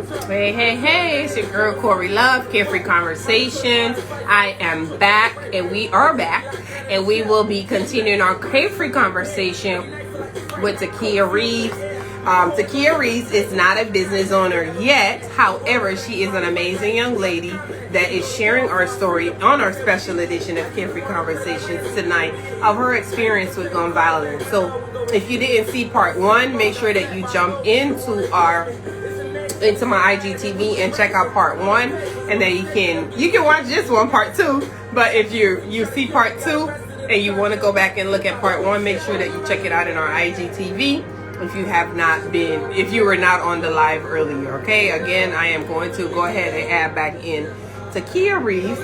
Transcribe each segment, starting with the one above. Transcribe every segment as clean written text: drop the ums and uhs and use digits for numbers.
Hey, hey, hey, it's your girl Corey Love, Carefree Conversations. I am back, and we are back, and we will be continuing our Carefree Conversation with Takieyah Reaves. Takieyah Reaves is not a business owner yet. However, she is an amazing young lady that is sharing our story on our special edition of Carefree Conversations tonight of her experience with gun violence. So if you didn't see part one, make sure that you jump into my IGTV and check out part one, and then you can watch this one, part two. But if you see part two and you want to go back and look at part one, make sure that you check it out in our IGTV if you were not on the live earlier. Okay, again, I am going to go ahead and add back in Takieyah Reaves.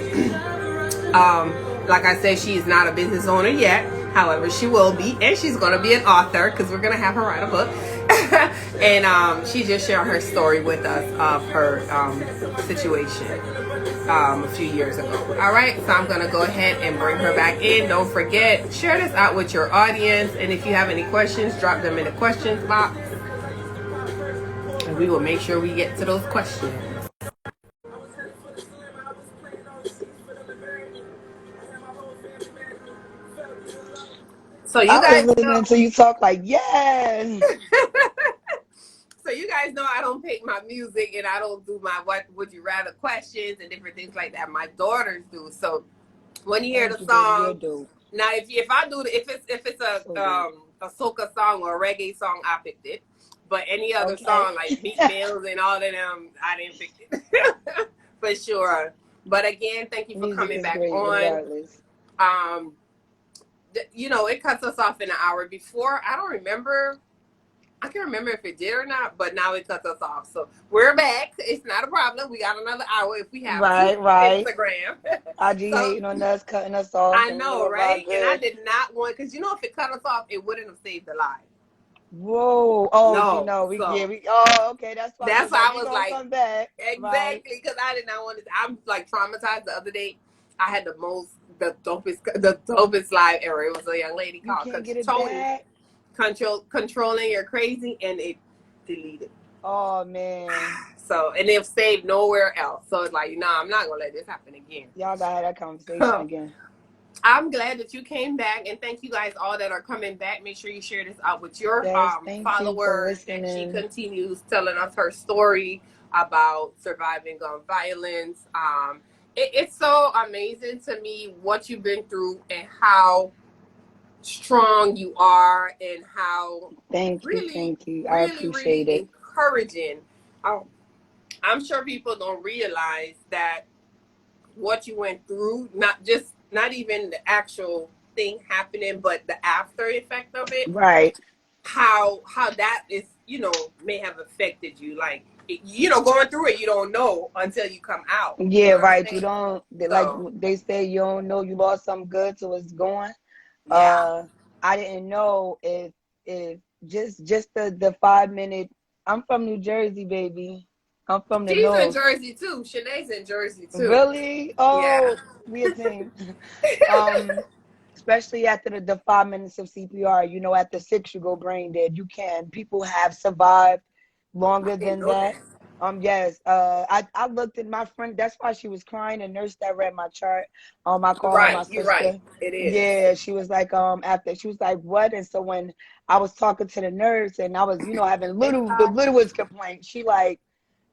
Like I said, she is not a business owner yet. However, she will be, and she's going to be an author because we're going to have her write a book. And she just shared her story with us of her situation a few years ago. All right, so I'm going to go ahead and bring her back in. Don't forget, share this out with your audience. And if you have any questions, drop them in the questions box. And we will make sure we get to those questions. So you guys listening to you talk like, yes. So you guys know I don't pick my music, and I don't do my what would you rather questions and different things like that. My daughters do. So when you hear the song, now if I do if it's a soca song or a reggae song, I picked it. But any other song like Meat Mills and all of them, I didn't pick it for sure. But again, thank you for coming back on. You know, it cuts us off in an hour. Before, I can't remember if it did or not, but now it cuts us off. So we're back. It's not a problem. We got another hour if we have Instagram. IG hating on us, cutting us off. I know, right? And I did not want, because you know, if it cut us off, it wouldn't have saved the live. Whoa! Oh, no, okay. That's why I was like, come back. Exactly, because I did not want to. I'm like traumatized. The other day, I had the dopest live ever. It was a young lady called Controlling Your Crazy, and it deleted. Oh man. So, and they've saved nowhere else. So it's like, nah, I'm not gonna let this happen again. Y'all gotta have that conversation again. I'm glad that you came back, and thank you guys all that are coming back. Make sure you share this out with your followers, and she continues telling us her story about surviving gun violence. It's so amazing to me what you've been through and how strong you are, and how thank you. I appreciate it. Encouraging. I'm sure people don't realize that what you went through, not even the actual thing happening, but the after effect of it. Right. How that is, may have affected you. Like, going through it, you don't know until you come out. Yeah, right. You don't, like they say, you don't know you lost something good till it's gone. Yeah. I didn't know if just the 5-minute. I'm from New Jersey, baby. I'm from the north. She's in Jersey too. Shanae's in Jersey too. Really? Oh, yeah. We a team. Especially after the 5 minutes of CPR. At the 6 you go brain dead. People have survived longer than that. Yes. I looked at my friend. That's why she was crying. The nurse that read my chart. I called her my sister. You're right. It is. Yeah. She was like, after she was like, what? And so when I was talking to the nurse and I was, having the littlest complaint, she like,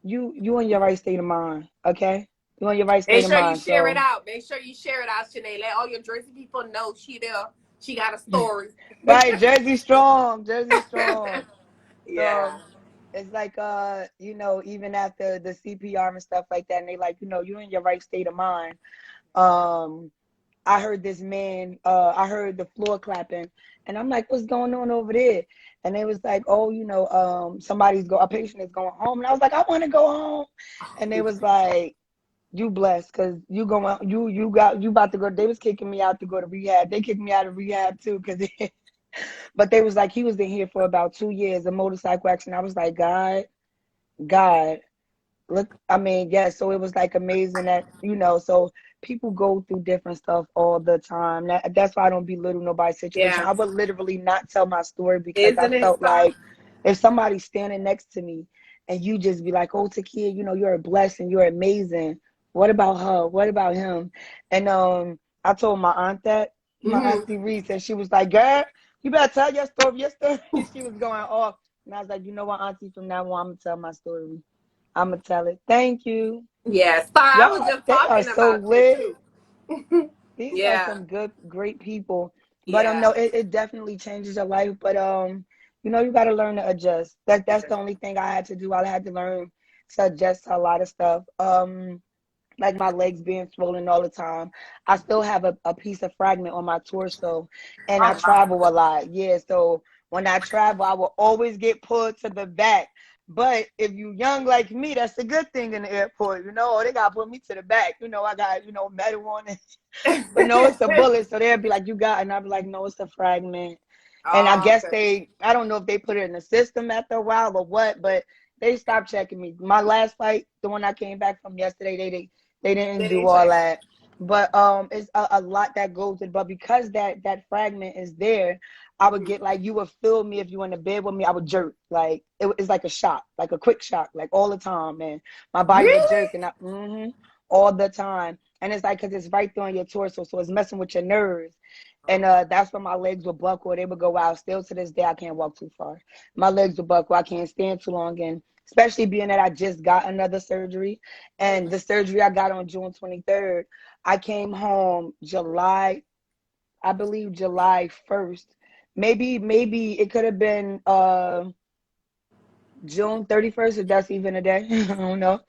you in your right state of mind, okay? You in your right state of mind. Make sure you share it out. Make sure you share it out, Shanae. Let all your Jersey people know she there. She got a story. Right, Jersey strong. Yeah. So, it's like, even after the CPR and stuff like that, and they like, you in your right state of mind. I heard this man, I heard the floor clapping, and I'm like, what's going on over there? And they was like, oh, a patient is going home. And I was like, I want to go home. And they was like, you blessed, because you about to go. They was kicking me out to go to rehab. They kicked me out of rehab too, but they was like, he was in here for about 2 years, a motorcycle accident. I was like, God, look, so it was like amazing that, so people go through different stuff all the time. That's why I don't belittle nobody's situation. Yeah. I would literally not tell my story because I felt like if somebody's standing next to me and you just be like, oh, Takieyah, you know, you're a blessing, you're amazing. What about her? What about him? And I told my aunt that, my auntie Reese, and she was like, girl, you better tell your story. Your story. She was going off. And I was like, you know what, auntie, from now on, I'm going to tell my story. I'm going to tell it. Thank you. Yes, I was Y'all, just they are talking so about you lit. too. These are Yeah, some good, great people. But yeah. no, it definitely changes your life. But you know, you gotta learn to adjust. That's the only thing I had to do. I had to learn to adjust to a lot of stuff. Like my legs being swollen all the time. I still have a piece of fragment on my torso, and I Oh my. travel a lot. Yeah, so when I travel, I will always get pulled to the back. But if you young like me, that's a good thing in the airport, you know. Or they gotta put me to the back. You know, I got, you know, metal on it. But no, it's a bullet. So they'd be like, you got, and I'd be like, no, it's a fragment. And I Oh, guess okay. I don't know if they put it in the system after a while or what, but they stopped checking me. My last flight, the one I came back from yesterday, they didn't They do didn't all check. that. But it's a lot that goes in. But because that fragment is there, I would get like, you would feel me if you were in the bed with me. I would jerk, like it's like a shock, like a quick shock, like all the time, man. My body would Really? jerk, and all the time. And it's like, because it's right there on your torso, so it's messing with your nerves. And that's when my legs would buckle. They would go out. Still to this day, I can't walk too far. My legs would buckle. I can't stand too long. And especially being that I just got another surgery. And the surgery I got on June 23rd, I came home July, I believe July 1st. Maybe it could have been June 31st, if that's even a day. I don't know.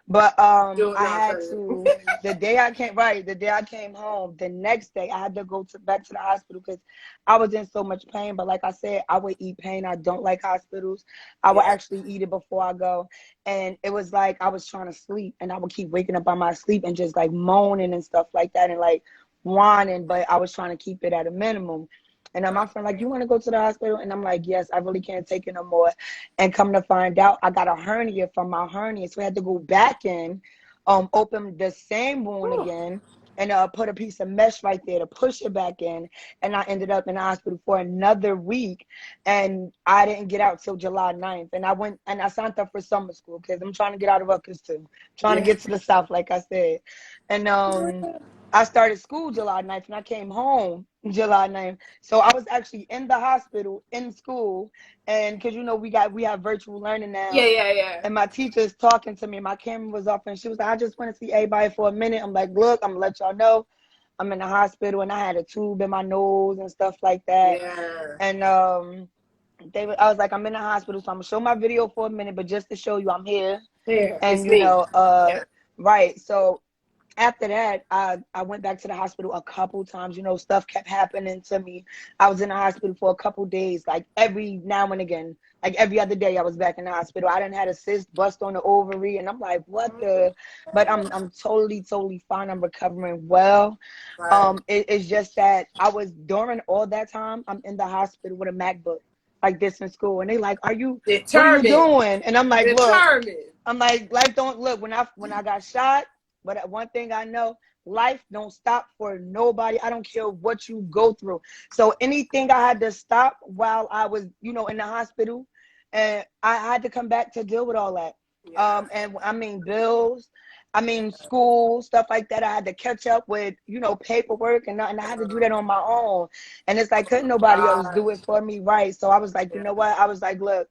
But Do I not had say to, it. the day I came home, the next day I had to go back to the hospital because I was in so much pain. But like I said, I would eat pain. I don't like hospitals. I would Yeah. actually eat it before I go. And it was like I was trying to sleep, and I would keep waking up on my sleep and just like moaning and stuff like that, and like whining, but I was trying to keep it at a minimum. And my friend like, you want to go to the hospital? And I'm like, yes, I really can't take it no more. And come to find out, I got a hernia from my hernia. So I had to go back in, open the same wound Whew. again, and put a piece of mesh right there to push it back in. And I ended up in the hospital for another week. And I didn't get out till July 9th. And I went and I signed up for summer school because I'm trying to get out of Rutgers too. Trying to Yeah. get to the South, like I said. And I started school July 9th, and I came home July 9th. So I was actually in the hospital, in school, and because you know we have virtual learning Yeah, now, yeah, yeah. and my teacher's talking to me. My camera was off, and she was like, "I just want to see everybody for a minute." I'm like, "Look, I'm gonna let y'all know I'm in the hospital, and I had a tube in my nose and stuff like that." Yeah. And I was like, "I'm in the hospital, so I'm gonna show my video for a minute, but just to show you I'm here." Here, it's And you me. know, Yeah. right. So after that, I went back to the hospital a couple times. You know, stuff kept happening to me. I was in the hospital for a couple days, like every now and again, like every other day. I was back in the hospital. I didn't had a cyst bust on the ovary, and I'm like, what the? But I'm totally fine. I'm recovering well. Right. It's just that I was during all that time. I'm in the hospital with a MacBook like this in school, and they like, what are you Determined. doing? And I'm like, look. Determined. I'm like, life don't look when I got shot. But one thing I know, life don't stop for nobody. I don't care what you go through. So anything I had to stop while I was, you know, in the hospital, and I had to come back to deal with all that. Yeah. And I mean bills, I mean school stuff like that. I had to catch up with, you know, paperwork, and I had to do that on my own. And it's like couldn't nobody else God. do it for me, right? So I was like, you Yeah. know what? I was like, look.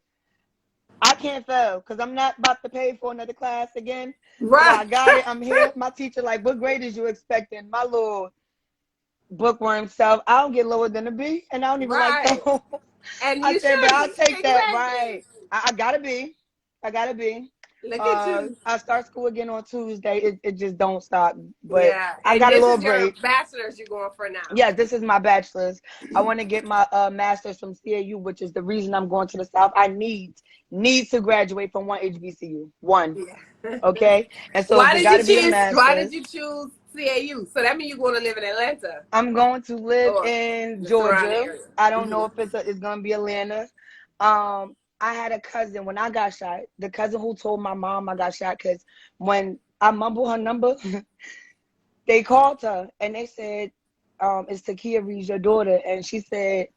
I can't fail because I'm not about to pay for another class again. So Right. I got it. I'm here. My teacher like, what grade is you expecting? My little bookworm self, I don't get lower than a B, and I don't even like Right. those. And I you said, but should I'll be. take that. Exactly. Right. I gotta be. I gotta be. Look at you. I start school again on Tuesday. It just don't stop. But Yeah. I And got a this little is your break. bachelor's you're going for now. Yes, this is my bachelor's. I want to get my master's from CAU, which is the reason I'm going to the South. I need to graduate from one HBCU. One. Yeah. Okay. And so if Why it did got you to be a choose? Why did master's, you choose CAU? So that means you're going to live in Atlanta I'm going to live or in the surrounding Georgia. area. I don't know Mm-hmm. if it's going to be Atlanta. I had a cousin when I got shot. The cousin who told my mom I got shot because when I mumbled her number, they called her and they said, "Is Takieyah Reaves your daughter?" And she said,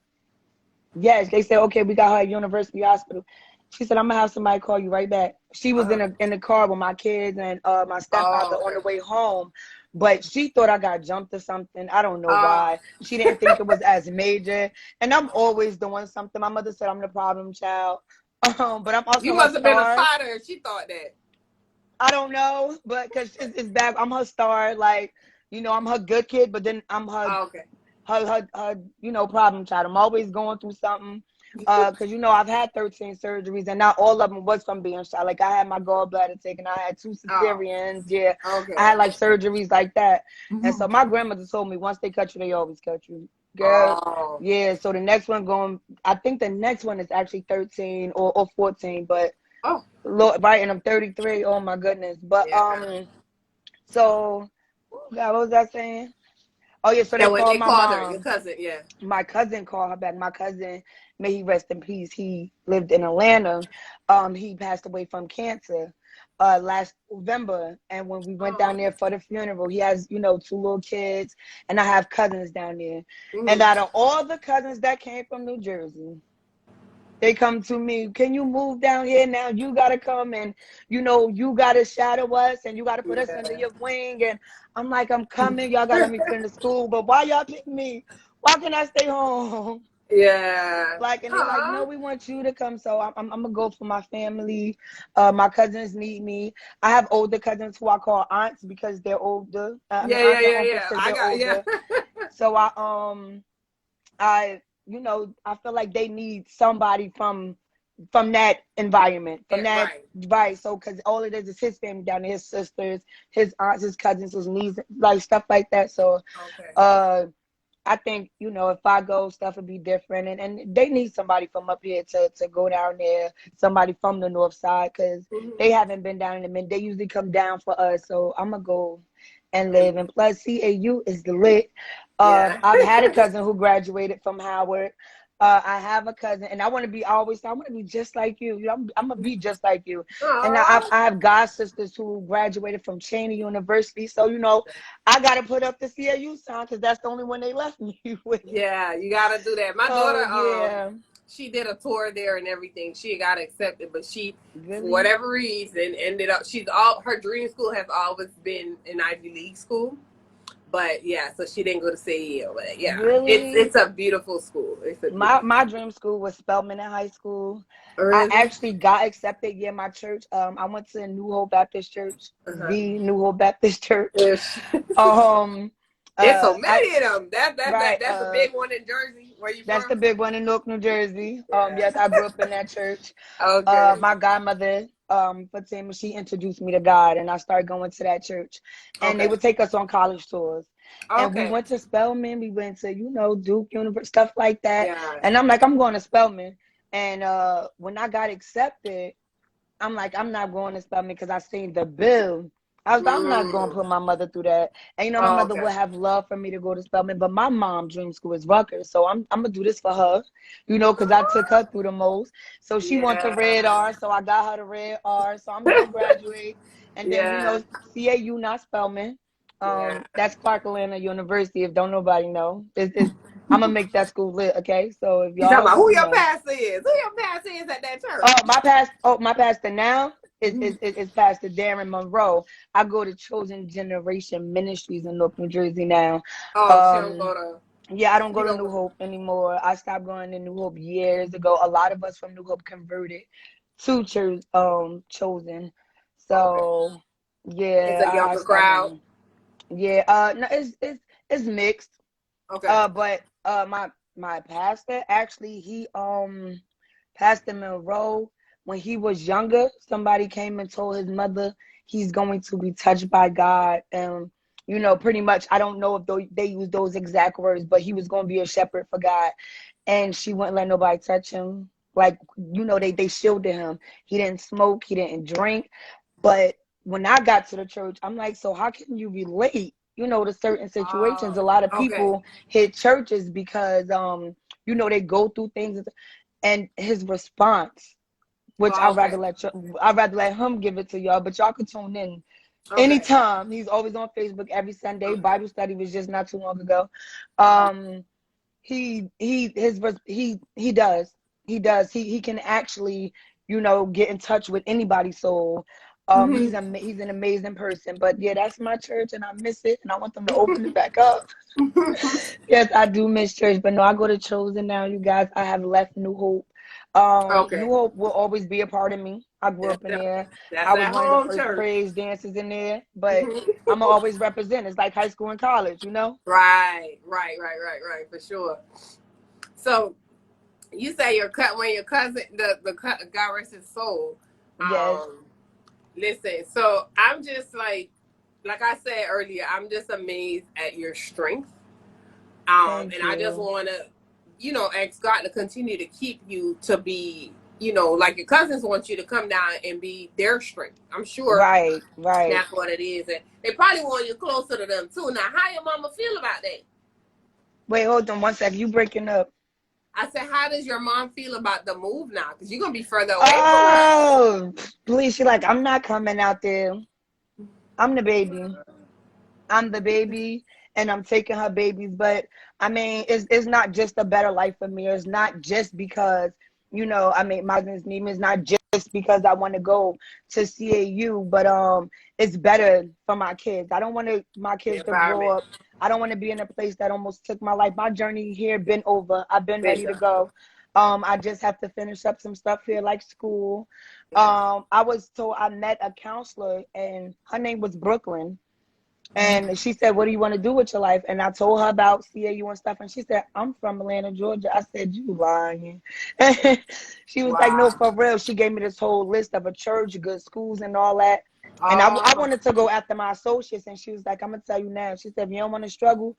"Yes." They said, "Okay, we got her at University Hospital." She said, I'm gonna have somebody call you right back. She was in the car with my kids and my stepfather on the way home. But she thought I got jumped or something. I don't know why. She didn't think it was as major. And I'm always doing something. My mother said I'm the problem child. But I'm also You her must have been a star. fighter if she thought that. I don't know, but because it's bad. I'm her star. Like, you know, I'm her good kid, but then I'm her, you know, problem child. I'm always going through something. Because, you know, I've had 13 surgeries and not all of them was from being shot. Like, I had my gallbladder taken. I had 2 cesareans. Yeah. I had like surgeries like that. And so my grandmother told me once they cut you, they always cut you. Girl. Yeah. So the next one I think the next one is actually 13 or 14, but Lord, right, and I'm 33. Oh my goodness. But so God, what was I saying? Oh yeah, so they called my mom. Her, your cousin, My cousin called her back. My cousin, may he rest in peace. He lived in Atlanta. He passed away from cancer last November. And when we went down there for the funeral, he has, you know, 2 little kids, and I have cousins down there. And out of all the cousins that came from New Jersey, they come to me, can you move down here now? You got to come and, you know, you got to shadow us and you got to put us under your wing. And I'm like, I'm coming. Y'all got to let me finish school. But why y'all pick me? Why can't I stay home? Yeah. Like, and they're like, no, we want you to come. So I'm going to go for my family. My cousins need me. I have older cousins who I call aunts because they're older. Aunts and uncles because they're older. So I you know, I feel like they need somebody from that environment, from that right. So because all it is his family down there, his sisters, his aunts, his cousins, his nieces, like stuff like that. So I think, you know, if I go, stuff would be different. And they need somebody from up here to go down there, somebody from the north side, because they haven't been down in a minute. They usually come down for us. So I'm going to go and live. And plus, CAU is lit. I've had a cousin who graduated from Howard. I have a cousin, and I want to be just like you. I'm going to be just like you. And I have god sisters who graduated from Cheney University. So, you know, I got to put up the CAU sign because that's the only one they left me with. Yeah, you got to do that. My daughter, she did a tour there and everything. She got accepted, but she, for whatever reason, ended up, her dream school has always been an Ivy League school. But yeah, so she didn't go to CAU. But yeah, it's a beautiful school. My dream school was Spelman in high school. Really? I actually got accepted. Yeah, my church. I went to New Hope Baptist Church, the New Hope Baptist Church. There's so many of them. That's the big one in Jersey. Where you from? That's the big one in Newark, New Jersey. Yes, I grew up in that church. My godmother, Fatima, she introduced me to God, and I started going to that church. And they would take us on college tours. And we went to Spelman. We went to, you know, Duke University, stuff like that. Yeah. And I'm like, I'm going to Spelman. And when I got accepted, I'm like, I'm not going to Spelman because I seen the bill. I'm not going to put my mother through that. And, you know, my mother would have love for me to go to Spelman. But my mom's dream school is Rutgers. So I'm going to do this for her, you know, because I took her through the most. So she wants the red R. So I got her the red R. So I'm going to graduate. And then, you know, CAU, not Spelman. That's Clark Atlanta University. If don't nobody know, I'm going to make that school lit. Okay. So if y'all talking about who your pastor is, at that church? My pastor now is Pastor Darren Monroe. I go to Chosen Generation Ministries in Newark, New Jersey now. She don't go to. Yeah, I don't go to New Hope anymore. I stopped going to New Hope years ago. A lot of us from New Hope converted to church, Chosen. So yeah, it's a younger crowd. Yeah, no, it's mixed. But my pastor actually, he Pastor Monroe, when he was younger, somebody came and told his mother he's going to be touched by God. And, you know, pretty much, I don't know if they use those exact words, but he was going to be a shepherd for God. And she wouldn't let nobody touch him. Like, you know, they shielded him. He didn't smoke. He didn't drink. But when I got to the church, I'm like, so how can you relate, you know, to certain situations? A lot of people hit churches because, you know, they go through things. And his response, which I'd rather let him give it to y'all, but y'all can tune in anytime. He's always on Facebook every Sunday. Bible study was just not too long ago. He does. He can actually you know, get in touch with anybody. So he's an amazing person. But yeah, that's my church, and I miss it, and I want them to open it back up. Yes, I do miss church, but no, I go to Chosen now, you guys. I have left New Hope. New Okay. Hope will always be a part of me. I grew That's up in that, there. that's I was that one of the home first church. praise dancers in there, but I'm gonna always represent. It's like high school and college, you know? Right. For sure. So you say when your cousin, God rest his soul. Yes, Listen. So I'm just like I said earlier, I'm just amazed at your strength. thank And I just you. want to, ask God to continue to keep you to be, like your cousins want you to come down and be their strength. I'm sure Right, right. that's what it is. And they probably want you closer to them too. Now, how your mama feel about that? Wait, hold on one sec. You breaking up. I said, how does your mom feel about the move now? Because you're going to be further away from her. Oh, please. She like, I'm not coming out there. I'm the baby. I'm the baby, and I'm taking her babies. But I mean, it's not just a better life for me. It's not just because, you know, I mean, my name is not just because I want to go to CAU, but it's better for my kids. I don't want my The kids to grow environment. up. I don't want to be in a place that almost took my life. My journey here been over. I've been ready to Better. go. I just have to finish up some stuff here, like school. Yeah. I was told I met a counselor, and her name was Brooklyn. And she said, what do you want to do with your life? And I told her about CAU and stuff. And she said, I'm from Atlanta, Georgia. I said, you lying. She was like, no, Wow. for real. She gave me this whole list of a church, good schools and all that. And I Oh, wanted to go after my associates. And she was like, I'm going to tell you now. She said, if you don't want to struggle,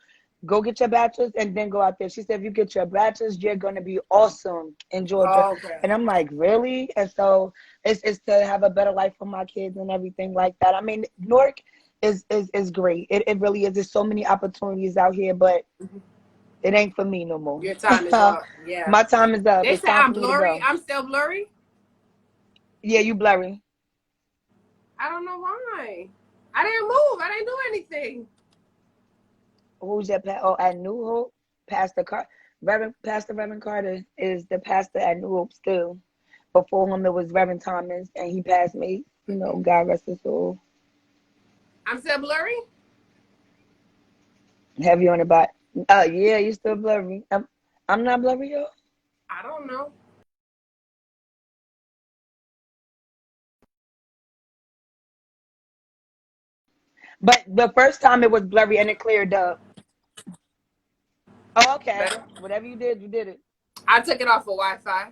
go get your bachelor's and then go out there. She said, if you get your bachelor's, you're going to be awesome in Georgia. okay. And I'm like, really? And so it's to have a better life for my kids and everything like that. I mean, Newark is great. It really is. There's so many opportunities out here, but it ain't for me no more. Your time is up. Yeah. My time is up. They It's say time I'm for me to blurry. go. I'm still blurry. Yeah, you blurry. I don't know why. I didn't move. I didn't do anything. Who's that? Oh, at New Hope, Pastor Reverend Carter is the pastor at New Hope still. Before him, it was Reverend Thomas, and he passed me. You know, God rest his soul. I'm still blurry. Have you on the bot? Oh yeah, you still blurry. I'm not blurry, yo. I don't know. But the first time it was blurry and it cleared up. Oh, okay. Better. Whatever you did it. I took it off of Wi-Fi.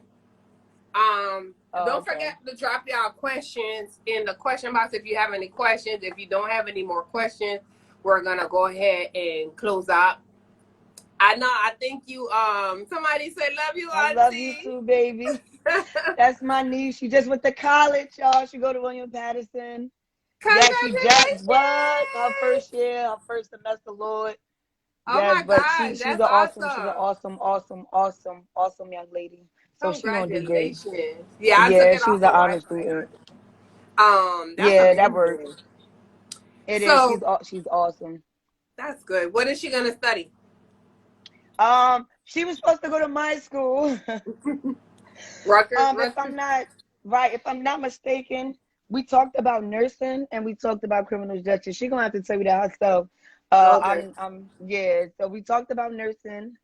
Oh, Don't okay. forget to drop y'all questions in the question box if you have any questions. If you don't have any more questions, we're gonna go ahead and close out. I know. I think you. Somebody said love you, I love you Auntie. too, baby. That's my niece. She just went to college, y'all. She go to William Patterson. Yeah, she just Congratulations! what? Her first year, her first semester, Lord. Oh Yes, my but gosh, she's that's an awesome! awesome young lady. So she gonna do great. Congratulations! Yeah, I took Yeah, it she was off an of honor Wi-Fi. student. That's Yeah, that works. amazing. It is. So She's awesome. that's good. What is she gonna study? She was supposed to go to my school. Rutgers. If I'm not mistaken, we talked about nursing and we talked about criminal justice. She gonna have to tell you that herself. Okay. Yeah. So we talked about nursing,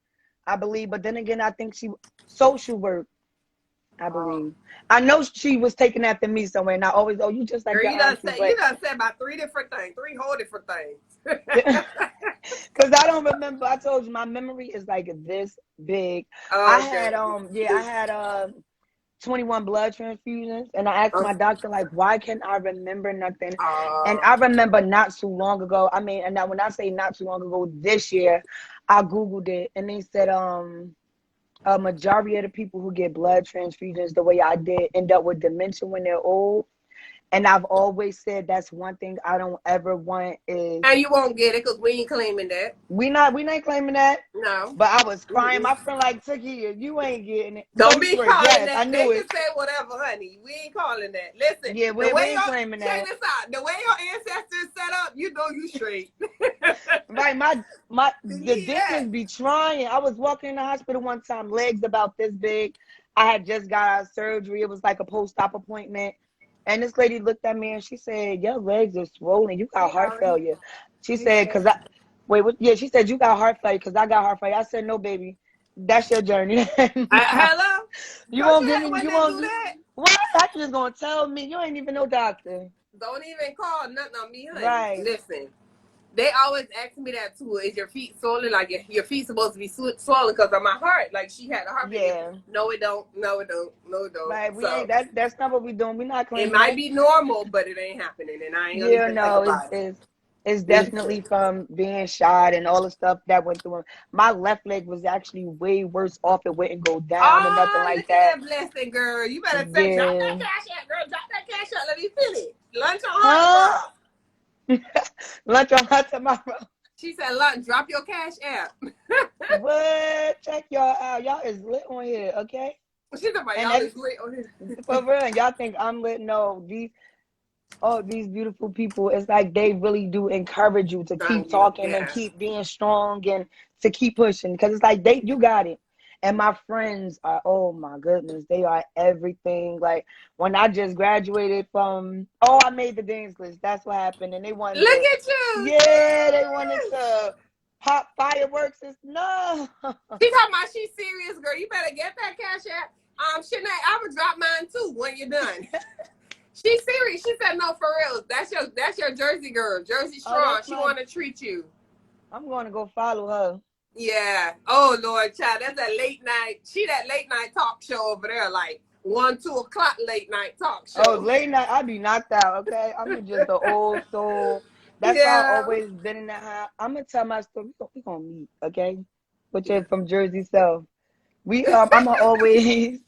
I believe, but then again, I think social work. I Oh. believe. I know she was taken after me somewhere, and I always, oh, you just like Girl, your auntie, you but done said about three different things, three whole different things. because I don't remember. I told you my memory is like this big. I Okay. had I had 21 blood transfusions, and I asked my Okay. doctor like, why can't I remember nothing? And I remember not too long ago, I mean, and now when I say not too long ago, this year, I googled it, and they said a majority of the people who get blood transfusions the way I did end up with dementia when they're old. And I've always said that's one thing I don't ever want is And you won't get it because we ain't claiming that. we not claiming that. No. But I was crying. Mm-mm. My friend like, Takieyah, you ain't getting it. Don't be Social work, calling yes, I that. They knew can it. say whatever, honey. We ain't calling that. Listen, Yeah, the we way ain't claiming check that. this out. The way your ancestors set up, you know you straight. Right, the Yeah. dentist be trying. I was walking in the hospital one time, legs about this big. I had just got out of surgery. It was like a post-op appointment. And this lady looked at me and she said, your legs are swollen. You got Hey, heart Ari. failure. She He said, said, because wait, what? Yeah, she said, you got heart failure because I got heart failure. I said, no, baby. That's your journey. Nah. hello? You Don't won't you give hate me, when you they do won't, that? what? How you just going to tell me? You ain't even no doctor. Don't even call nothing on me, honey. Right. Listen, they always ask me that too. Is your feet swollen? Like your feet supposed to be swollen because of my heart? Like she had a heart failure. Yeah. No, it don't. No, it don't. No, it don't. Right. We So ain't, that's not what we doing. We not it claiming might that. be normal, but it ain't happening, and I ain't gonna Yeah, even think no, about it. it's Listen. definitely from being shot and all the stuff that went through him. My left leg was actually way worse off. It wouldn't go down or nothing Oh, like look at that. that blessing, girl. You better say, drop that Yeah. cash out, girl. Drop that cash out. Let me feel it. Lunch on her Huh? tomorrow. Lunch on hot tomorrow. She said, lunch, drop your cash app. What? Check y'all out. Y'all is lit on here, okay? She said, And y'all is lit on here. for real, and y'all think I'm lit. No, these beautiful people, it's like they really do encourage you to keep Thank you. talking and Yeah. keep being strong and to keep pushing because it's like you got it. And my friends are, oh my goodness, they are everything. Like when I just graduated from, I made the dance list. That's what happened. And they wanted Look to, at you. yeah, they wanted Yes. to pop fireworks. No. She talking about she's serious, girl. You better get that cash app. Shanae, I would drop mine too when you're done. She's serious. She said, no, for real. That's your Jersey girl. Jersey Oh, strong. that's She my, want to treat you. I'm going to go follow her. Yeah. Oh Lord, child. That's a late night. She that late night talk show over there, like 1-2 o'clock late night talk Oh, show. late night, I be knocked out, okay? I'm just the old soul. That's why I Yeah. always been in that house. I'm gonna tell my story. We gonna meet, okay? Which is from Jersey South. I'ma always,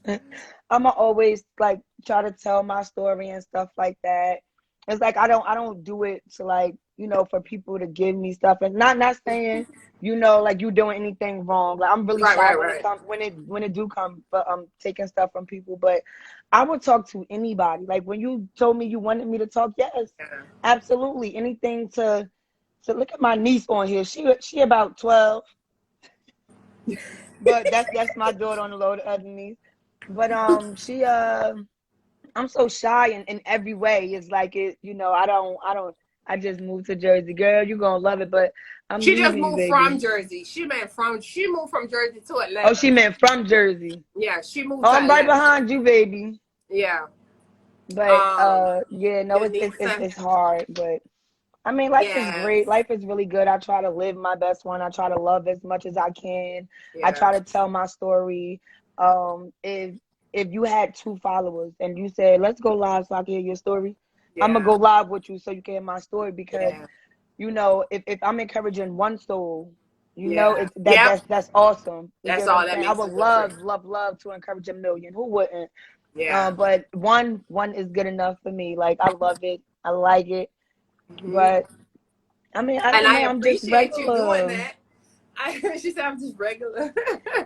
I'ma always like try to tell my story and stuff like that. It's like I don't do it to like for people to give me stuff and not saying like you doing anything wrong. Like I'm really Right, shy right, when it right. come when it do come, but taking stuff from people. But I would talk to anybody. Like when you told me you wanted me to talk, yes, Yeah. absolutely, anything to look at my niece on here. She about 12. But that's my daughter on the low, the other niece. But she I'm so shy in every way. It's like I just moved to Jersey. Girl, you gonna love it, but I'm She just leaving you, moved from baby. Jersey. She moved from Jersey to Oh, Atlanta. she meant from Jersey. Yeah, she moved Oh, to I'm right Atlanta. behind you, baby. Yeah. But yeah, no, Your it's niece it's it's, and it's hard, but I mean, life is yes. great. Life is really good. I try to live my best one. I try to love as much as I can. I Yeah. try to tell my story. If you had 2 followers and you said, "Let's go live so I can hear your story," I'm gonna Yeah. go live with you so you can hear my story because Yeah. if I'm encouraging one soul, Yeah. it's Yep. that's awesome. You That's get what all I'm that saying? I makes would a difference. love to encourage a million. Who wouldn't? Yeah. But one is good enough for me. Like I love it. I like it. Hmm. But I mean, I And don't I know. I'm just appreciate you doing regular. that. She said I'm just regular.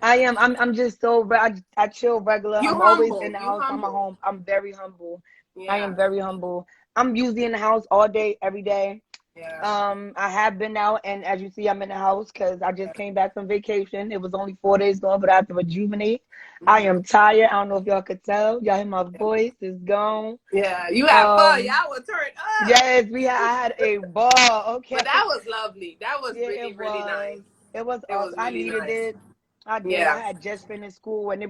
I am. I'm just so. I chill regular. You I'm always in humble. the You house. I'm at humble. home. I'm very humble. I Yeah. am very humble. I'm usually in the house all day, every day. Yeah. I have been out, and as you see, I'm in the house because I just came back from vacation. It was only 4 days long, but I have to rejuvenate. I Hmm. am tired. I don't know if y'all could tell. Y'all hear my voice is gone. Yeah. You have fun. Um, Y'all were turned up. yes, I had a ball. But Okay. that was lovely. That was Yeah, really, it really was. nice. It was It was awesome. I really needed nice. it. I did. I Yeah. had just finished school, and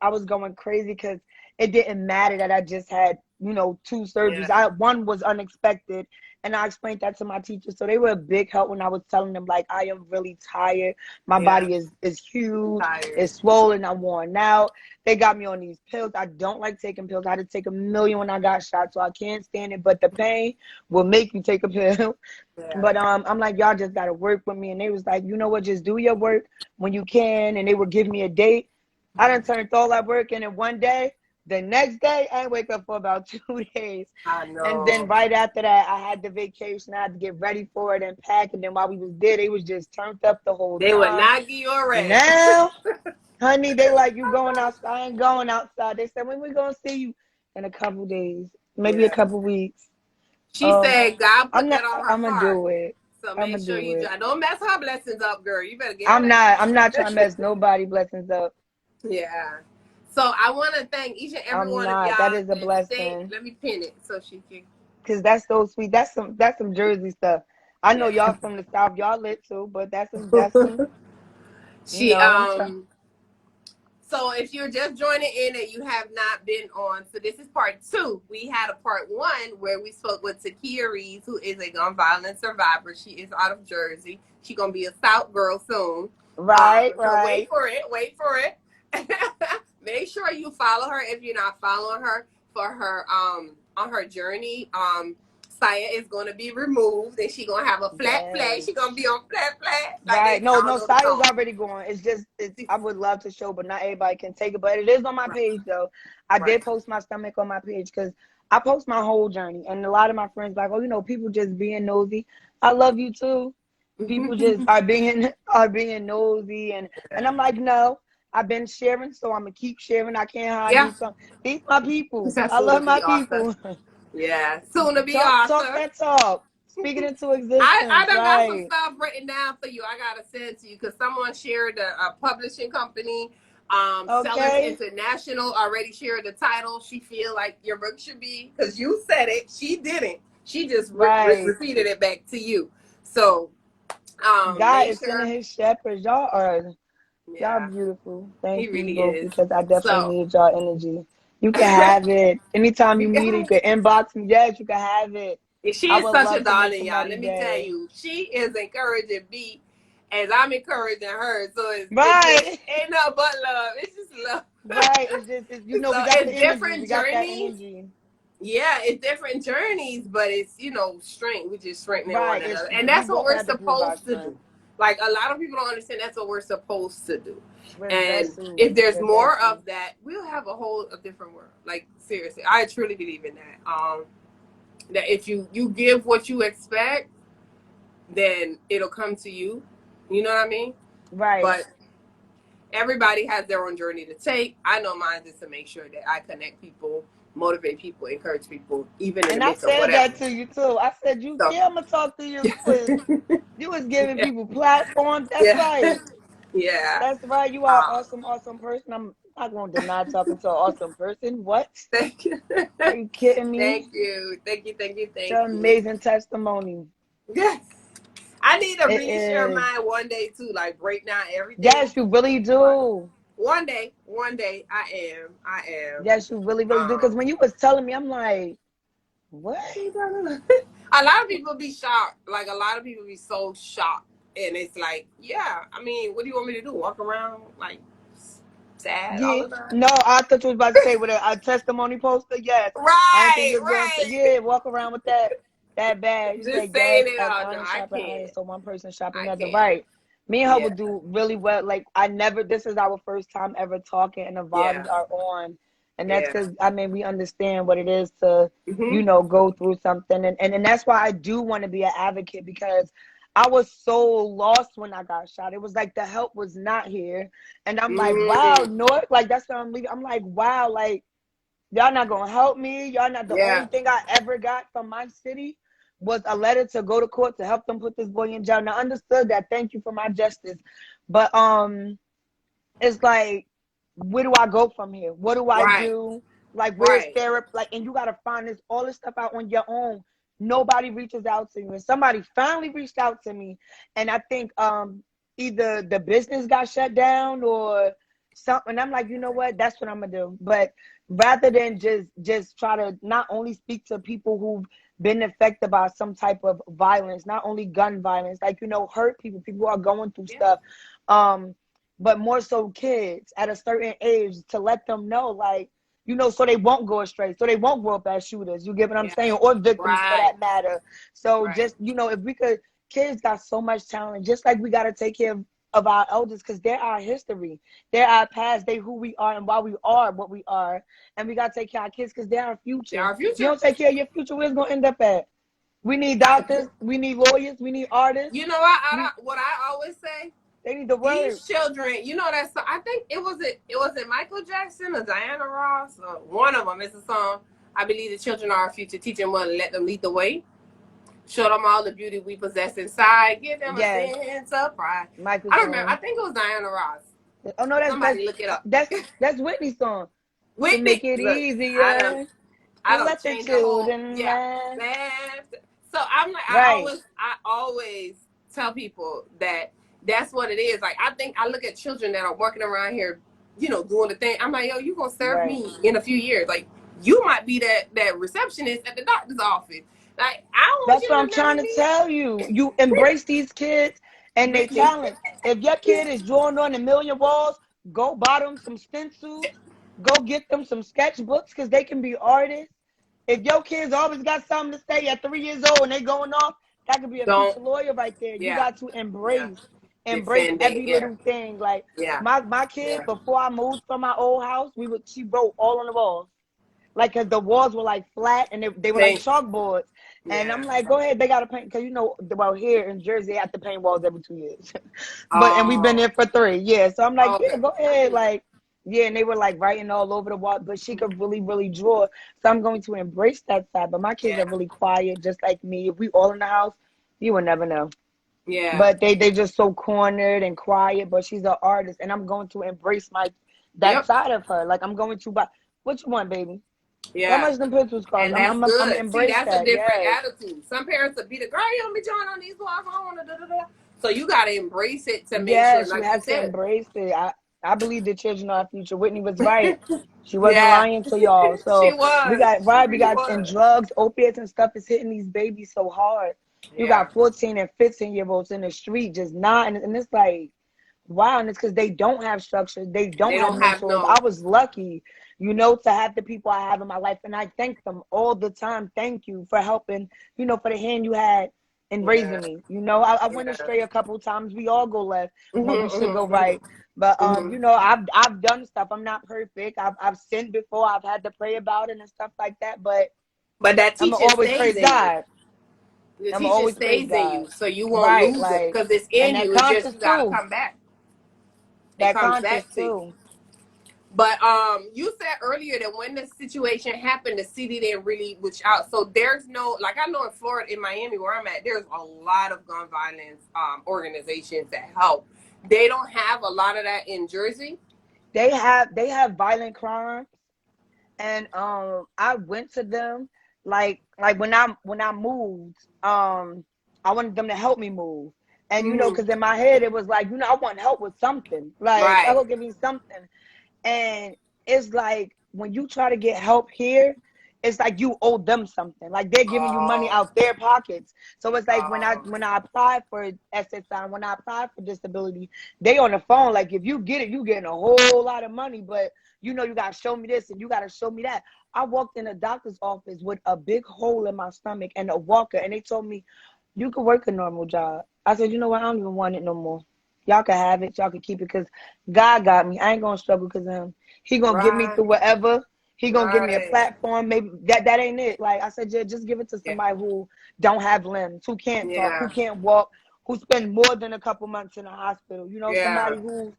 I was going crazy because it didn't matter that I just had, 2 surgeries. Yeah. One was unexpected, and I explained that to my teachers. So they were a big help when I was telling them like I am really tired. My Yeah. body is huge. Tired. It's swollen. I'm worn out. They got me on these pills. I don't like taking pills. I had to take a million when I got shot, so I can't stand it. But the pain will make you take a pill. Yeah. But I'm like, y'all just gotta work with me. And they was like, you know what, just do your work when you can. And they would give me a date. I done turned all that work in one day. The next day, I didn't wake up for about 2 days. I And then know. right after that, I had the vacation. I had to get ready for it and pack. And then while we was there, they was just turned up the whole They would time. not give you a rest. Now, honey, they like, you going outside? I ain't going outside. They said, when we gonna see you? In a couple days, maybe a Yeah. couple weeks. She said God I'm put not. that on her I'm gonna heart. do it. So I'm make gonna sure do you it. don't mess her blessings up, girl. You better get her I'm not. that I'm not trying to cash. mess nobody blessings up. Yeah. So I want to thank each and every I'm one of not. That y'all is a that stayed. blessing. Let me pin it so she can. Cause that's so sweet. That's some Jersey stuff. I know Yeah. y'all from the South, y'all lit too, but that's some, you She know, I'm trying. So if you're just joining in and you have not been on, so this is part 2. We had a part 1 where we spoke with Takieyah Reaves, who is a gun violence survivor. She is out of Jersey. She's gonna be a South girl soon. Right, So wait right. for it. Wait for it. Make sure you follow her if you're not following her for her on her journey. Saya is gonna be removed and she's gonna have a flat flat. Yes. She's gonna be on flat like Right. they No, y'all no, know the Sayo's song. already going. It's just I would love to show, but not everybody can take it. But it is on my Right. page though. I Right. did post my stomach on my page because I post my whole journey. And a lot of my friends like, oh, you know, people just being nosy. I love you too. People just are being nosy and I'm like, no, I've been sharing, so I'm gonna keep sharing. I can't hide Yeah. these my people. That's I soon to love my be author. people. Yeah. Soon to be Talk author. that talk. Speaking into I existence, done got some right. stuff written down for you. I gotta send to you because someone shared a publishing company. Sellers Okay. International already shared the title. She feel like your book should be because you said it. She didn't. She just Right. repeated it back to you. So God make is sending sure. his shepherds. Y'all Yeah, beautiful. he Thank you really both is. because I definitely So need y'all energy. You can have it. Anytime you you need it, you guys. can inbox me. Yes, you can have it. She I is would such a love to make darling, y'all. somebody Let me tell day. you, she is encouraging me as I'm encouraging her. So it's just Right. ain't no but love. It's just love. Right. It's just we So got the it's energy. We different got that journeys. energy. Yeah, it's different journeys, but it's strength. We just strengthening one Right. It's another, and we that's what both we're have to prove our supposed to do. strength. Like a lot of people don't understand that's what we're supposed to do. We're And vessels. if there's We're more vessels. of that, we'll have a different world. Like seriously, I truly believe in that. That if you give what you expect, then it'll come to you. You know what I mean? Right. But everybody has their own journey to take. I know mine is to make sure that I connect people, motivate people, encourage people, even in the And I midst of said whatever. that to you too. I said, So, yeah, I'm gonna talk to you. You was giving yeah, people platforms. That's yeah, right. yeah. That's right. You are an Um, awesome, awesome person. I'm not gonna deny talking to an awesome person. What? thank you, Are you kidding me? thank you, thank you, thank you, It's thank an you. amazing testimony. Yes, I need to It really share is. mine one day too, like break down everything. Yes, you really But do. one day, I am. Yes, you really, really do. Because Um, when you was telling me, I'm like, what? a lot of people be shocked. Like a lot of people be so shocked, and it's like, yeah. I mean, what do you want me to do? Walk around like sad all Yeah. the time? No, I thought you was about to say with a testimony poster. Yes. I didn't think Right, you was going to say, right. yeah, walk around with that bad. You say Just gas saying it as all. No, iron I sharpen iron, can't. so one person sharpen I another. can't. Right. Me and her Yeah, would do really well. Like this is our first time ever talking and the yeah, vibes are on. And that's yeah. because we understand what it is to, Mhm. go through something. And that's why I do want to be an advocate because I was so lost when I got shot. It was like the help was not here. And I'm like, wow, Mm. North, like that's what I'm leaving. I'm like, wow, like y'all not gonna help me. Y'all not the only Yeah, thing I ever got from my city was a letter to go to court to help them put this boy in jail. Now I understood that. Thank you for my justice. But it's like, where do I go from here? What do I right, do? Like, where's right. therapy? Like, and you gotta find all this stuff out on your own. Nobody reaches out to you. And somebody finally reached out to me. And I think either the business got shut down or something. I'm like, you know what? That's what I'm gonna do. But rather than just try to not only speak to people who've been affected by some type of violence, not only gun violence, like hurt people who are going through Yeah, stuff. Um, but more so kids at a certain age to let them know, like, so they won't go astray, so they won't grow up as shooters. You get what I'm yeah. saying? Or victims for Right, that matter. So right. just, if we could, kids got so much talent, just like we got to take care of our elders because they're our history. They're our past. They who we are and why we are what we are. And we got to take care of our kids because they're our They future. are You future. don't take care of your future, where's it going to end up at? We need doctors. We need lawyers. We need artists. You know what? We What I always say. They need the These words. children, that song. I think it was Michael Jackson or Diana Ross or one of them. It's a song. I believe the children are our future. Teach them well and let them lead the way. Show them all the beauty we possess inside. Give them a Yes. sense of pride. Michael I don't remember. I song. think it was Diana Ross. Oh no, Somebody look it up. that's Whitney's song. To make Whitney, it look, I don't. easier, I to don't let the change the whole, children yeah, laugh. man. So I'm like, Right, I always tell people that that's what it is. Like, I think I look at children that are working around here, you know, doing the thing. I'm like, yo, you gonna serve right. me in a few years. Like, you might be that receptionist at the doctor's office. Like, I don't want That's you what to I'm trying remember to me. tell you. You embrace these kids and their Whitney. talents. If your kid is drawing on a million walls, go buy them some stencils. Go get them some sketchbooks because they can be artists. If your kids always got something to say at 3 years old and they going off, that could be a Don't, future lawyer right there. You yeah, got to yeah. embrace Defend it, every yeah, little thing. Like yeah, my yeah, kid, before I moved from my old house, she wrote all on the walls. Like, cause the walls were like flat and they were like paint, chalkboards. And I'm yeah. like, go ahead, they gotta paint, cause well, here in Jersey, they have to paint walls every 2 years. And we've been Oh, there for 3. Yeah. So I'm like, yeah, okay. go I ahead. didn't know. Like, yeah, and they were like writing all over the wall, but she could really, really draw. So I'm going to embrace that side. But my kids Yeah, are really quiet, just like me. If we all in the house, you would never know. yeah. But they just so cornered and quiet. But she's an artist, and I'm going to embrace that Yep. side of her. Like I'm going to buy. What you want, baby? How Yeah. much them pencils cost? And that's I'm good. See, embrace that's a that. different Yes, attitude. Some parents will be the girl, you don't be drawing on these walls. I don't want to, da, da, da. So you got to embrace it to make sure, yes, you like you have to said. embrace it. I believe the children are our future. Whitney was right. She wasn't Yeah. lying to y'all. She So was. She we really got and was. drugs, opiates and stuff is hitting these babies so hard. You Yeah. got 14 and 15-year-olds in the street just not, and it's like, wow, and it's because they don't have structure. They don't They have don't have mentors. no, I was lucky, to have the people I have in my life, and I thank them all the time. Thank you for helping, for the hand you had in raising yeah. me. I went Yeah. astray a couple times. We all go left, but we should go Mm-hmm, right. But mm-hmm. I've done stuff. I'm not perfect. I've sinned before. I've had to pray about it and stuff like that. But But that I'm gonna teaching always stays praise in you. God. The I'm gonna teaching always praise stays in God. you. So you won't Right, lose it like, because it's and in that you. It's just conscious you got to too. come back. It That comes conscious back to you. too. But you said earlier that when the situation happened, the city didn't really reach out. So there's no, like, I know in Florida, in Miami, where I'm at, there's a lot of gun violence organizations that help. They don't have a lot of that in Jersey. They have violent crime, and I went to them, like when I moved, I wanted them to help me move. And Mm-hmm. because in my head it was like, I want help with something, like I Right. will give me something. And it's like when you try to get help here, it's like you owe them something, like they're giving you money Oh, out their pockets. So it's like when i oh, when i applied for SSI, when I applied for disability, they on the phone like, if you get it, you getting a whole lot of money, but you got to show me this and you got to show me that. I walked in a doctor's office with a big hole in my stomach and a walker, and they told me, you could work a normal job. I said, you know what, I don't even want it no more. Y'all can have it, y'all can keep it, because God got me. I ain't gonna struggle because of him. He gonna get me right, through whatever. He gonna give me a right. platform. Maybe that ain't it. Like I said, just give it to Yeah, somebody who don't have limbs, who can't talk, who yeah, can't walk, who spend more than a couple months in the hospital. yeah, Somebody who's,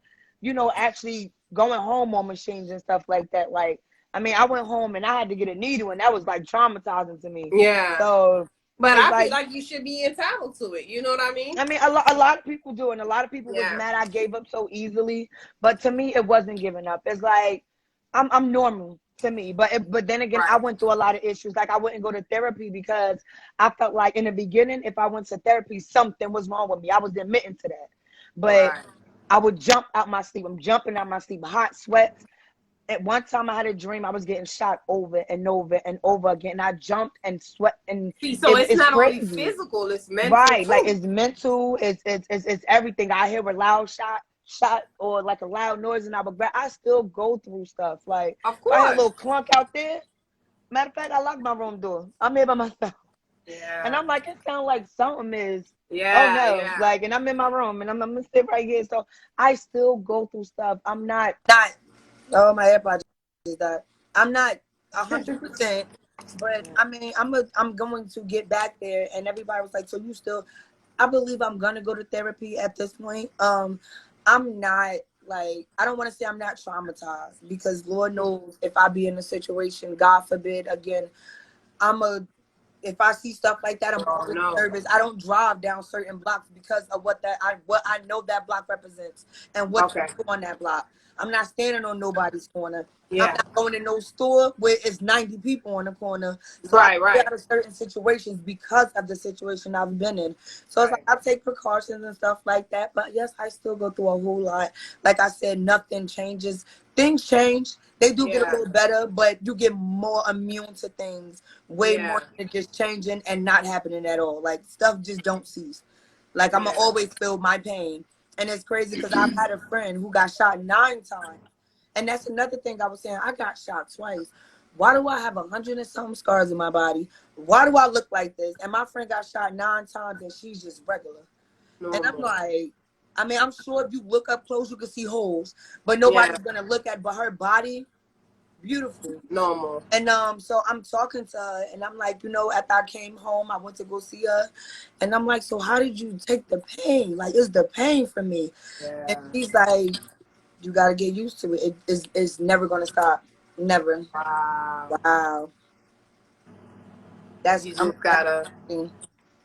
actually going home on machines and stuff like that. Like, I mean, I went home and I had to get a needle, and that was like traumatizing to me. yeah. So But it's I feel like, like you should be entitled to it. You know what I mean? I mean, a lot of people do, and a lot of people was Yeah. mad I gave up so easily. But to me, it wasn't giving up. It's like I'm normal to me. But then again, I Right. went through a lot of issues. Like I wouldn't go to therapy because I felt like in the beginning, if I went to therapy, something was wrong with me. I was admitting to that. But Right. I would jump out my sleep. I'm jumping out my sleep, hot sweats. At one time, I had a dream I was getting shot over and over and over again. I jumped and sweat, and See, so it's it's not only crazy. physical, it's mental Right, like too. it's mental, it's everything. I hear a loud shot or like a loud noise, and I still go through stuff. Like Of if I hear a course. little clunk out there, matter of fact, I lock my room door. I'm here by myself, and Yeah. I'm like, it sounds like something is. Oh Yeah. no, Yeah. like, and I'm in my room, and I'm gonna sit right here. So I still go through stuff. I'm not. Oh, my AirPods just died. I'm not 100%, but I mean, I'm going to get back there. And everybody was like, so you still? I believe I'm gonna go to therapy at this point. I'm not, like, I don't want to say I'm not traumatized, because Lord knows if I be in a situation, God forbid, again, I'm a if I see stuff like that, I'm Oh always no. nervous. I don't drive down certain blocks because of what I know that block represents and what you Okay. do on that block. I'm not standing on nobody's corner. I'm Yeah. not going to no store where it's 90 people on the corner. So I Right. get Right. out of certain situations because of the situation I've been in. So it's like Right. I take precautions and stuff like that. But yes, I still go through a whole lot. Like I said, nothing changes. Things change. They do get a Yeah. little better, but you get more immune to things way Yeah. more than just changing and not happening at all. Like stuff just don't cease. Like I'm gonna Yeah. always feel my pain. And it's crazy because I've had a friend who got shot 9 times. And that's another thing I was saying. I got shot twice. Why do I have 100 and something scars in my body? Why do I look like this? And my friend got shot 9 times and she's just regular. And I'm Normal. like, I mean, I'm sure if you look up close, you can see holes, but Yeah. nobody's gonna look at but her body, beautiful. Normal. And so I'm talking to her and I'm like, after I came home, I went to go see her. And I'm like, so how did you take the pain? Like, it's the pain for me. And Yeah. she's like, you gotta get used to it. It's never gonna stop. Never. Wow. Wow. You just gotta.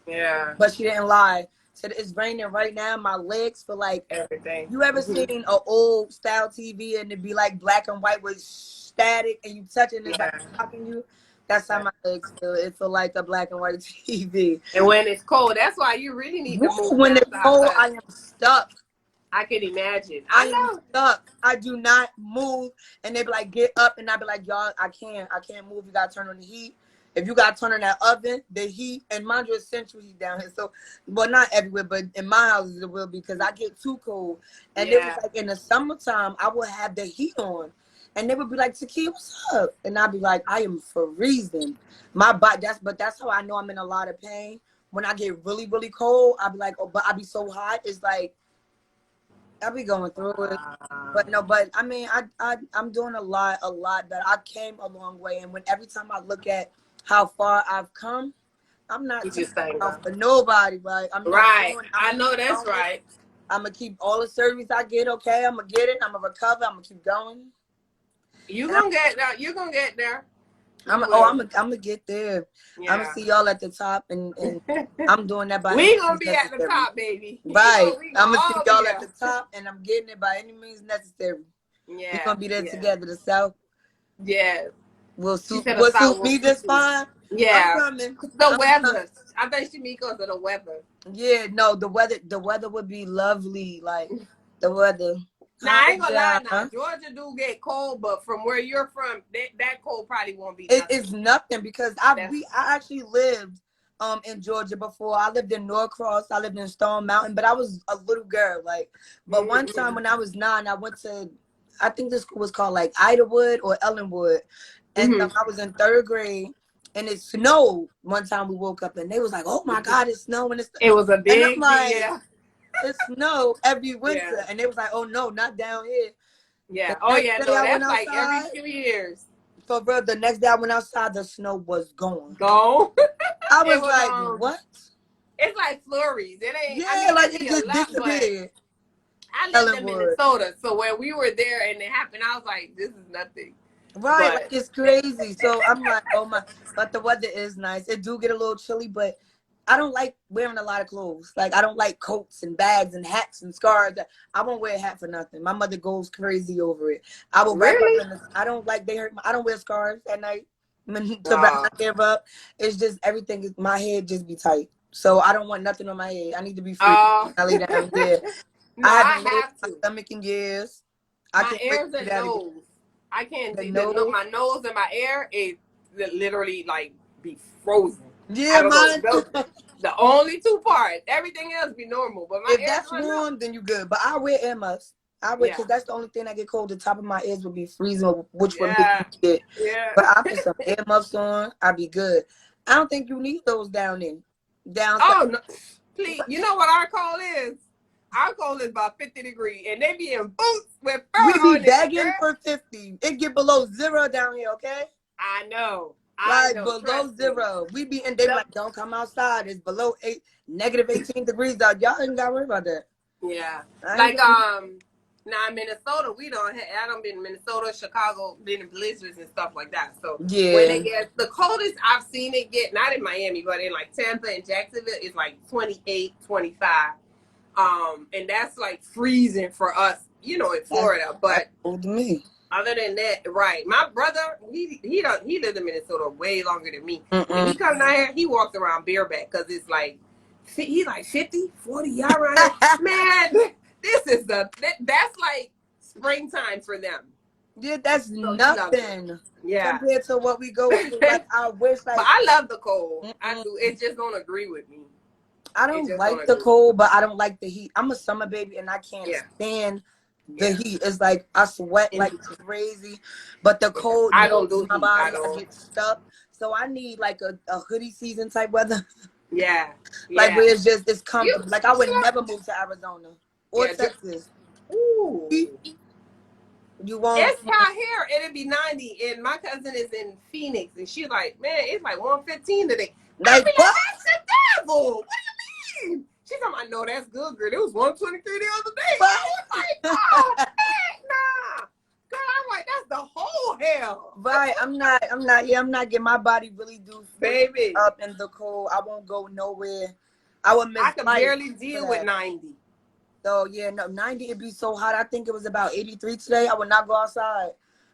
Yeah. But she didn't lie. Said it's raining right now. My legs feel like, Everything. you ever seen an old style TV and it be like black and white with static and you touch it and it's like Yeah. shocking you? That's how my legs feel. It feel like a black and white TV. And when it's cold, that's why you really need to move When it's outside. cold, 'Cause I am stuck. I can imagine. I I am know. stuck. I do not move. And they be like, get up. And I be like, y'all, I can't move. You got to turn on the heat. If you got to turn on that oven, the heat, and mind you, it's central heat down here. So, well, not everywhere, but in my house it will be because I get too cold. And it was like in the summertime, I would have the heat on. And they would be like, Takieyah, what's up? And I'd be like, I am freezing. My body, that's how I know I'm in a lot of pain. When I get really, really cold, I'd be like, oh, but I be so hot. It's like, I be going through it, but I mean, I'm doing a lot better. I came a long way, and every time I look at how far I've come, I'm not taking it off for nobody, right? I know that's right. I'm gonna keep all the service I get. Okay, I'm gonna get it. I'm gonna recover. I'm gonna keep going. You're gonna get there. You're gonna get there. I'm gonna get there. Yeah. I'm gonna see y'all at the top, and I'm doing that by any we means gonna be necessary. at the top, baby. Right. I'm gonna see y'all there. at the top, and I'm getting it by any means necessary. Yeah. We're gonna be there together. The South. Yeah. Will suit me just fine. Yeah. I'm coming. The weather. I think she mean because of the weather. Yeah, no, the weather would be lovely. Like the weather. Now I ain't gonna lie. Now Georgia do get cold, but from where you're from, that cold probably won't be. It's nothing because I actually lived in Georgia before. I lived in Norcross. I lived in Stone Mountain, but I was a little girl. But one time when I was 9, I went to, I think the school was called like Idawood or Ellenwood, and I was in 3rd grade. And it snowed one time. We woke up and they was like, "Oh my God, it's snowing!" It was a big, and I'm like, it snowed every winter, and they was like, "Oh no, not down here." Yeah. Oh yeah. No, that's like every few years. For real, the next day I went outside, the snow was gone. Gone. I was like, "What?" It's like flurries. It ain't. Yeah, I mean, like it just disappeared. I lived in Minnesota, so when we were there and it happened, I was like, "This is nothing." Right, like it's crazy. So I'm like, oh my, but the weather is nice. It do get a little chilly, but I don't like wearing a lot of clothes. Like I don't like coats and bags and hats and scarves. I won't wear a hat for nothing. My mother goes crazy over it. I will wrap up I don't like I don't wear scarves at night to wrap my hair up. It's just everything. My head just be tight. So I don't want nothing on my head. I need to be free. I lay down here. No, I have to. My stomach in years. My ears and nose. I can't do my nose and my ear is literally like be frozen. Yeah, mine. The only 2 parts. Everything else be normal. But my if that's warm, then you good. But I wear earmuffs. I wear because that's the only thing that get cold. The top of my ears would be freezing, which would make me get. Yeah. But I put some earmuffs on. I'll be good. I don't think you need those down there. Oh no, please! You know what our cold is? Our cold is about 50 degrees, and they be in boots with fur on it. We be begging for 50. It get below 0 down here, okay? I know. Below 0. We be and they like, don't come outside. It's below -18 degrees out. Y'all ain't gotta worry about that. Yeah. Now in Minnesota, we don't have, I don't been in Minnesota, Chicago, been in blizzards and stuff like that. So when Yeah. they get the coldest I've seen it get, not in Miami, but in like Tampa and Jacksonville, is like 28, 25. And that's like freezing for us, you know, in Florida. That's But cold to me. other than that, right? My brother, he lived in Minnesota way longer than me. When he comes down here, he walks around bareback because it's like he's like 50, 40 yards around here. Man, this is that's like springtime for them. Yeah, that's nothing. Yeah, compared to what we go through. Like I wish, like, but I love the cold. I do. It just don't agree with me. I don't like the cold, but I don't like the heat. I'm a summer baby, and I can't stand the heat. It's like I sweat like crazy, but the cold, I don't do my heat. body, I get stuck. So I need like a hoodie season type weather. Yeah, like where it's comfortable. Like I would never move to Arizona or Texas. Ooh. You won't. It's hot here. It'll be 90, and my cousin is in Phoenix, and she's like, "Man, it's like 115 today." Like what? That's the devil. What do you mean? She's like, "I know that's good, girl. It was 123 the other day." What? I was like, "Oh, heck nah, girl." I'm like, "That's the whole hell." Right. I'm not. Yeah, I'm not getting my body really do baby up in the cold. I won't go nowhere. I would miss. I can barely deal with 90. So yeah, no, 90, it'd be so hot. I think it was about 83 today. I would not go outside.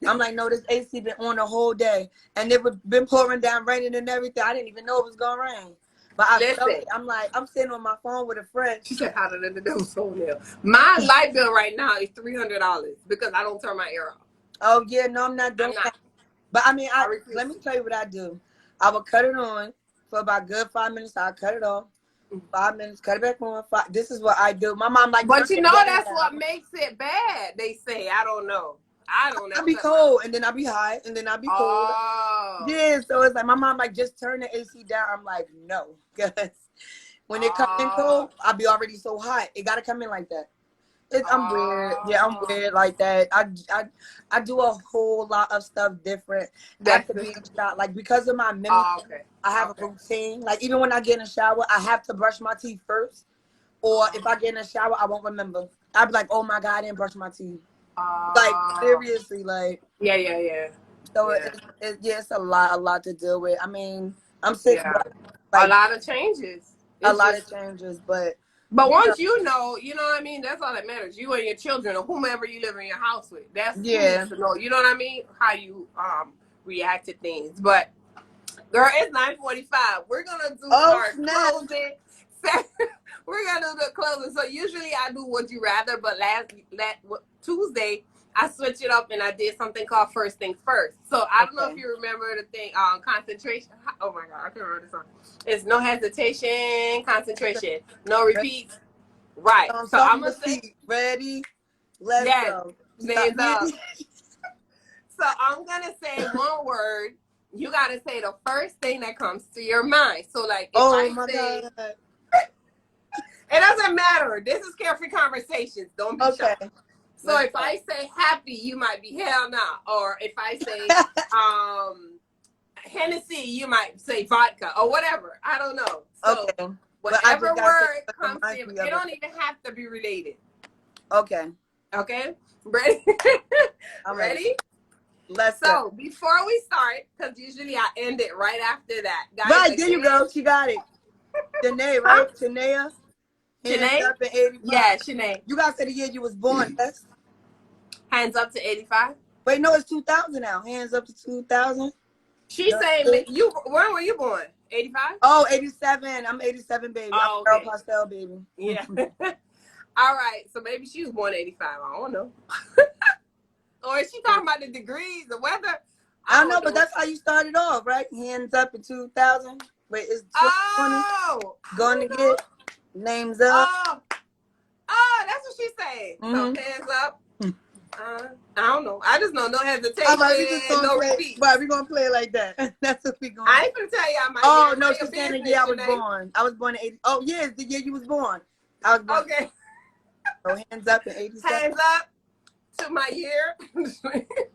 I'm like, no, this AC been on the whole day, and it was been pouring down, raining and everything. I didn't even know it was gonna rain. But I felt it. I'm like, I'm sitting on my phone with a friend. She said, "Hotter than the devil's toenail." My light bill right now is $300 because I don't turn my air off. Oh yeah, no, I'm not doing that. But I mean, let me tell you what I do. I would cut it on for about good 5 minutes. I cut it off. 5 minutes, cut it back on. This is what I do. My mom like, but you know that's what makes it bad. They say, I don't know. I'll be cold and then I'll be high and then I'll be cold. Oh. Yeah, so it's like my mom like just turn the AC down. I'm like, no, because when it comes in cold, I'll be already so hot. It gotta come in like that. I'm weird. Yeah, I'm weird like that. I do a whole lot of stuff different. After being shot, like because of my memory, I have a routine. Like even when I get in the shower, I have to brush my teeth first. Or if I get in the shower, I won't remember. I'll be like, oh my God, I didn't brush my teeth. Like seriously, like yeah. So it's a lot to deal with. I mean, I'm sick. Like, a lot of changes. A lot of changes, but once you know what I mean, that's all that matters. You and your children or whomever you live in your house with. That's who needs to know. You know what I mean? How you react to things. But girl, it's 9:45. We're gonna do our closing. We're gonna do the closing. So usually I do Would You Rather, but last Tuesday I switched it up and I did something called First Things First. So I don't know if you remember the thing, concentration. Oh my God, I can't remember the song. It's no hesitation, concentration, no repeats. Right. So I'm gonna say, ready, let's go. So I'm gonna say one word. You gotta say the first thing that comes to your mind. So like, if I say, God. It doesn't matter. This is Carefree Conversations. Don't be shy. So if I say happy, you might be hell no. Or if I say Hennessy, you might say vodka or whatever. I don't know. So whatever word comes to you, it don't even have to be related. Okay. Ready? I'm ready? Let's go. Before we start, because usually I end it right after that. Guys, right, there you go. She got it. Janae, right? Janae? Janae? Yeah, Janae. You guys said the year you was born. Yes. Hands up to 85. Wait, no, it's 2000 now. Hands up to 2000. She's saying when were you born? 85? Oh, 87. I'm 87, baby. I'm Girl Pastel, baby. Yeah. All right. So maybe she was born 85. I don't know. Or is she talking about the degrees, the weather? I don't know, but that's how you started off, right? Hands up in 2000. Wait, it's 2020. Going to get names up. Oh, that's what she's saying. So hands up. I don't know. I just know no hesitation, no repeat. Right, we're gonna play it like that. That's what we going. I ain't gonna tell y'all my year. Oh no, she's saying the year I was born. I was born in 80. Oh yeah, it's the year you was born. I was born. Okay. So hands up in 87. Hands up to my year.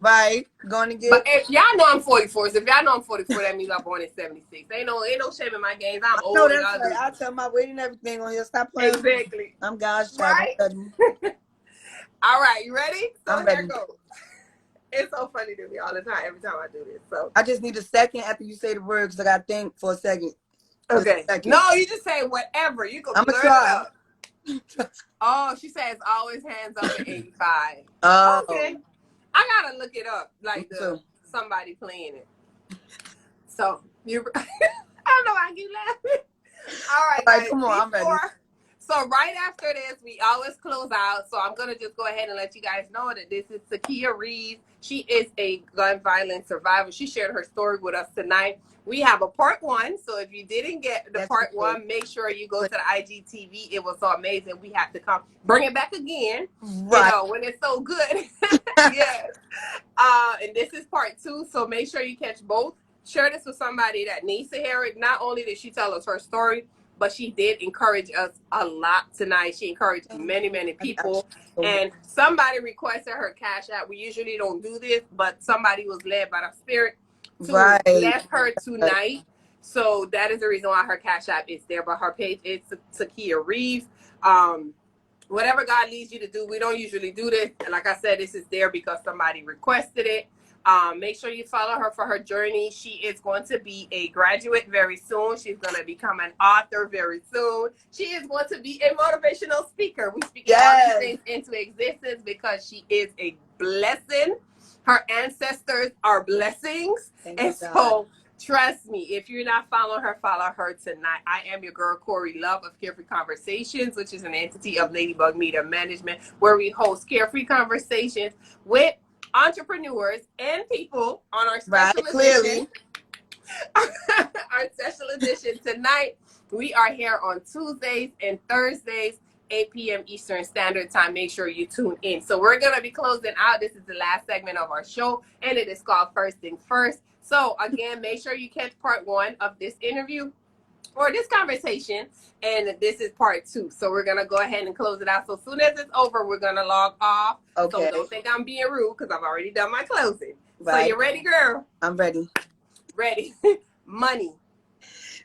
Right, going to get. But if y'all know I'm 44, so if y'all know I'm 44, that means I'm born in 76. Ain't no shame in my games. I'm old. No, that's right. I tell my weight and everything on here. Stop playing. Exactly. I'm God's child. Right? All right, you ready? So I'm here ready. goes. It's so funny to me all the time, every time I do this. So I just need a second after you say the word because I got to think for a second. okay. Second. No, you just say whatever. You can I'm going to blurt try. it up. Oh, she says always hands up at 85. Oh. Okay. I gotta look it up, like somebody playing it. So you, I don't know why you laughing. All right, guys. Come on, I'm ready. So right after this, we always close out. So I'm gonna just go ahead and let you guys know that this is Takieyah Reaves. She is a gun violence survivor. She shared her story with us tonight. We have a part 1. So if you didn't get the part 1, make sure you go to the IGTV. It was so amazing. We have to come bring it back again. Right. You know, when it's so good. Yes. And this is part 2. So make sure you catch both. Share this with somebody that needs to hear it. Not only did she tell us her story, but she did encourage us a lot tonight. She encouraged many, many people. And somebody requested her Cash App. We usually don't do this, but somebody was led by the Spirit to bless her tonight. So that is the reason why her Cash App is there. But her page is Takieyah Reaves. Whatever God leads you to do, we don't usually do this. And like I said, this is there because somebody requested it. Make sure you follow her for her journey. She is going to be a graduate very soon. She's going to become an author very soon. She is going to be a motivational speaker. We speak all these things into existence because she is a blessing. Her ancestors are blessings. And so trust me, if you're not following her, follow her tonight. I am your girl, Corey Love of Carefree Conversations, which is an entity of Ladybug Media Management, where we host Carefree Conversations with entrepreneurs and people on our special edition. Our special edition tonight. We are here on Tuesdays and Thursdays, 8 p.m. Eastern Standard Time. Make sure you tune in. So we're going to be closing out. This is the last segment of our show, and it is called First Things First. So again, make sure you catch part 1 of this interview or this conversation, and this is part 2. So we're gonna go ahead and close it out. So as soon as it's over, we're gonna log off. Okay. So don't think I'm being rude because I've already done my closing. So you ready, girl? I'm ready. Ready. Money.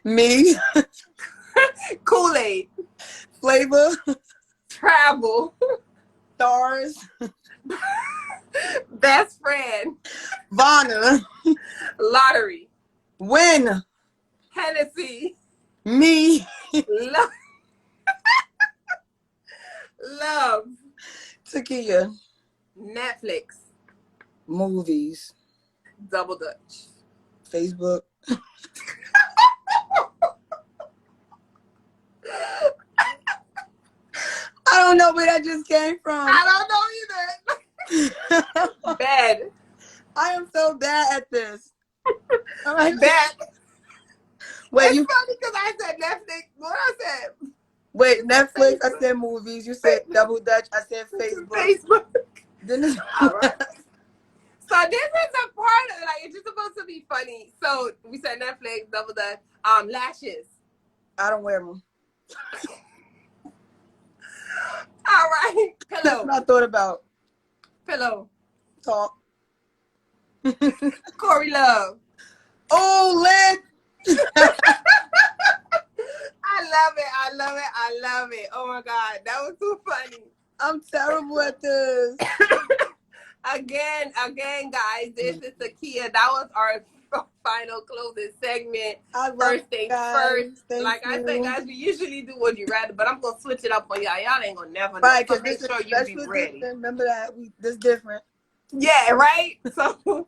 Me. Kool-Aid. Flavor. Travel. Stars. Best friend. Vonna. Lottery. Win. Hennessy. Me. Love. Love. Takieyah. Netflix. Movies. Double Dutch. Facebook. I don't know where that just came from. I don't know either. Bad. I am so bad at this. Bad. Wait, it's funny because I said Netflix. What I said? Wait, Netflix. I said movies. You said Double Dutch. I said Facebook. Facebook. Then all right. So this is a part of it's just supposed to be funny. So we said Netflix, Double Dutch. Lashes. I don't wear them. All right. Pillow. That's what I thought about. Pillow. Talk. Corey Love. Oh, lit. I love it. I love it. I love it. Oh my God. That was too funny. I'm terrible at this. Again, guys, this is Takieyah. That was our final closing segment. First things first. Like I said, guys, we usually do Would You Rather, but I'm going to switch it up on y'all. Y'all ain't going to never know. Right, so make sure you be ready. Remember that. This different. Yeah, right? So,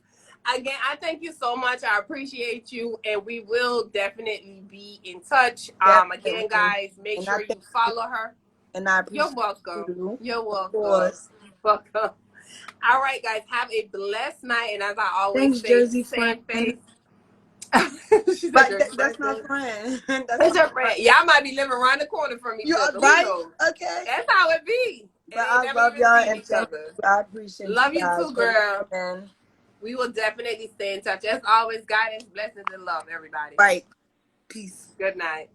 again, I thank you so much. I appreciate you, and we will definitely be in touch. Again, guys, make sure you follow her. And I appreciate You're welcome. you. You're welcome. Welcome. All right, guys, have a blessed night. And as I always say, Jersey same face. That's my friend. That's your friend. Y'all might be living around the corner from each other. Right? Okay. That's how it be. But I love y'all and I appreciate love you too, girl. And we will definitely stay in touch. As always, guidance, blessings, and love, everybody. Right. Peace. Good night.